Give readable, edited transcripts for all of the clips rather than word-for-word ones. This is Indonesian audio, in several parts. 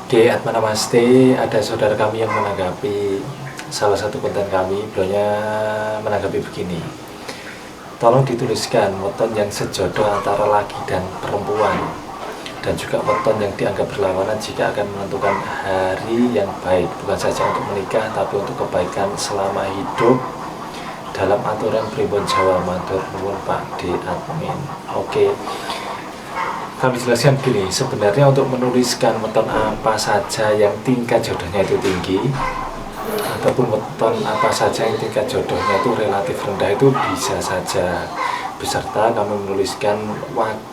Oke, Atma Namaste, ada saudara kami yang menanggapi salah satu konten kami, beliaunya menanggapi begini. Tolong dituliskan weton yang sejodoh antara laki dan perempuan, dan juga weton yang dianggap berlawanan jika akan menentukan hari yang baik, bukan saja untuk menikah, tapi untuk kebaikan selama hidup dalam aturan Primbon Jawa. Matur nuwun Pak D. Admin. Oke. Kami jelaskan begini, sebenarnya untuk menuliskan weton apa saja yang tingkat jodohnya itu tinggi, ataupun weton apa saja yang tingkat jodohnya itu relatif rendah, itu bisa saja, beserta kami menuliskan waktu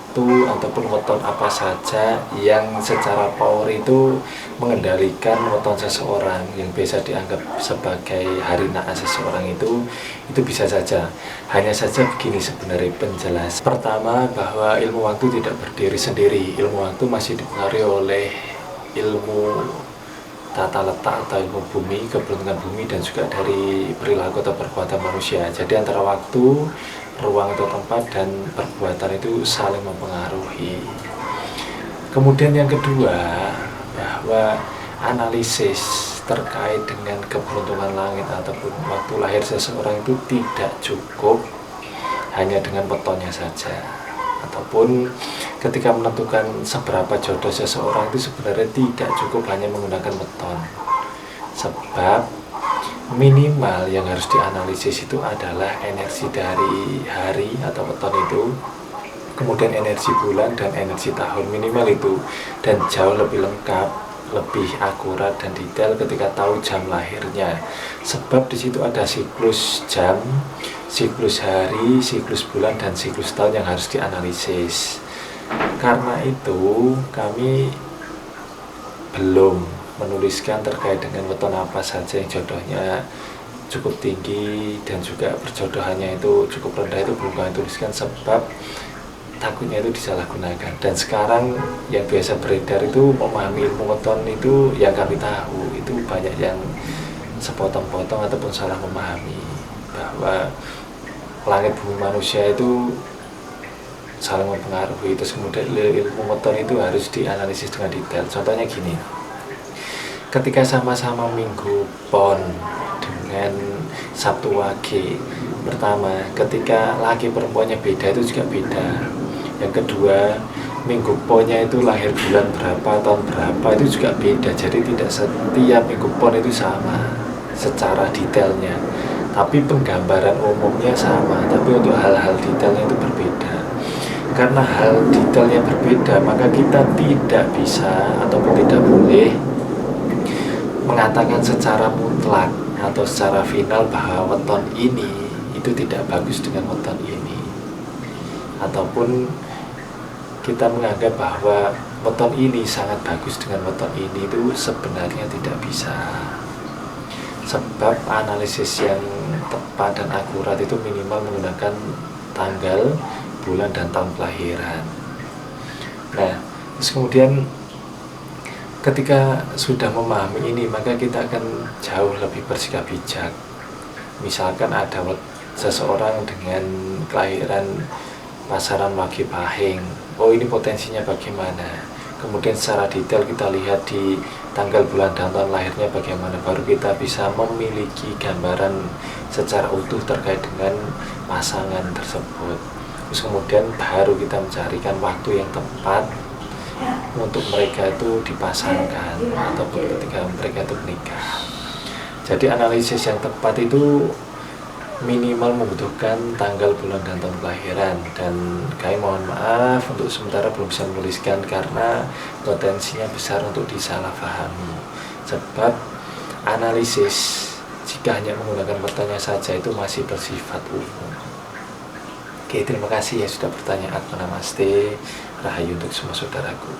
ataupun weton apa saja yang secara power itu mengendalikan weton seseorang, yang biasa dianggap sebagai hari naas seseorang itu bisa saja. Hanya saja begini sebenarnya penjelas. Pertama, bahwa ilmu waktu tidak berdiri sendiri. Ilmu waktu masih dipengaruhi oleh ilmu tata letak atau ilmu bumi, keberuntungan bumi, dan juga dari perilaku atau perbuatan manusia. Jadi antara waktu, ruang atau tempat, dan perbuatan itu saling mempengaruhi. Kemudian yang kedua, bahwa analisis terkait dengan keberuntungan langit ataupun waktu lahir seseorang itu tidak cukup hanya dengan wetonnya saja, ataupun ketika menentukan seberapa jodoh seseorang itu sebenarnya tidak cukup hanya menggunakan weton, sebab minimal yang harus dianalisis itu adalah energi dari hari atau weton itu, kemudian energi bulan dan energi tahun, minimal itu, dan jauh lebih lengkap, lebih akurat dan detail ketika tahu jam lahirnya, sebab di situ ada siklus jam, siklus hari, siklus bulan, dan siklus tahun yang harus dianalisis. Karena itu kami belum menuliskan terkait dengan weton apa saja yang jodohnya cukup tinggi dan juga perjodohannya itu cukup rendah, itu belum kami tuliskan, sebab takutnya itu disalahgunakan. Dan sekarang yang biasa beredar itu memahami ilmu weton itu, yang kami tahu itu banyak yang sepotong-potong ataupun salah memahami bahwa langit bumi manusia itu saling mempengaruhi. Terus kemudian ilmu weton itu harus dianalisis dengan detail. Contohnya gini, ketika sama-sama Minggu Pon dengan Sabtu Wage, pertama ketika laki perempuannya beda itu juga beda. Yang kedua, Minggu Ponnya itu lahir bulan berapa, tahun berapa, itu juga beda. Jadi tidak setiap Minggu Pon itu sama secara detailnya, tapi penggambaran umumnya sama, tapi untuk hal-hal detailnya itu berbeda. Karena hal detailnya berbeda, maka kita tidak bisa ataupun tidak boleh mengatakan secara mutlak atau secara final bahwa weton ini itu tidak bagus dengan weton ini, ataupun kita menganggap bahwa weton ini sangat bagus dengan weton ini, itu sebenarnya tidak bisa, sebab analisis yang tepat dan akurat itu minimal menggunakan tanggal, bulan, dan tahun kelahiran. Nah, terus kemudian ketika sudah memahami ini, maka kita akan jauh lebih bersikap bijak. Misalkan ada seseorang dengan kelahiran Pasaran Wage Pahing, oh ini potensinya bagaimana, kemudian secara detail kita lihat di tanggal, bulan, dan tahun lahirnya bagaimana, baru kita bisa memiliki gambaran secara utuh terkait dengan pasangan tersebut. Terus kemudian baru kita mencarikan waktu yang tepat untuk mereka itu dipasangkan ataupun ketika mereka itu menikah. Jadi analisis yang tepat itu minimal membutuhkan tanggal, bulan, dan tahun kelahiran, dan kami mohon maaf untuk sementara belum bisa menuliskan karena potensinya besar untuk disalahpahami, sebab analisis jika hanya menggunakan wetonnya saja itu masih bersifat umum. Oke, terima kasih ya sudah bertanya. Atma Namaste, Rahayu untuk semua saudaraku.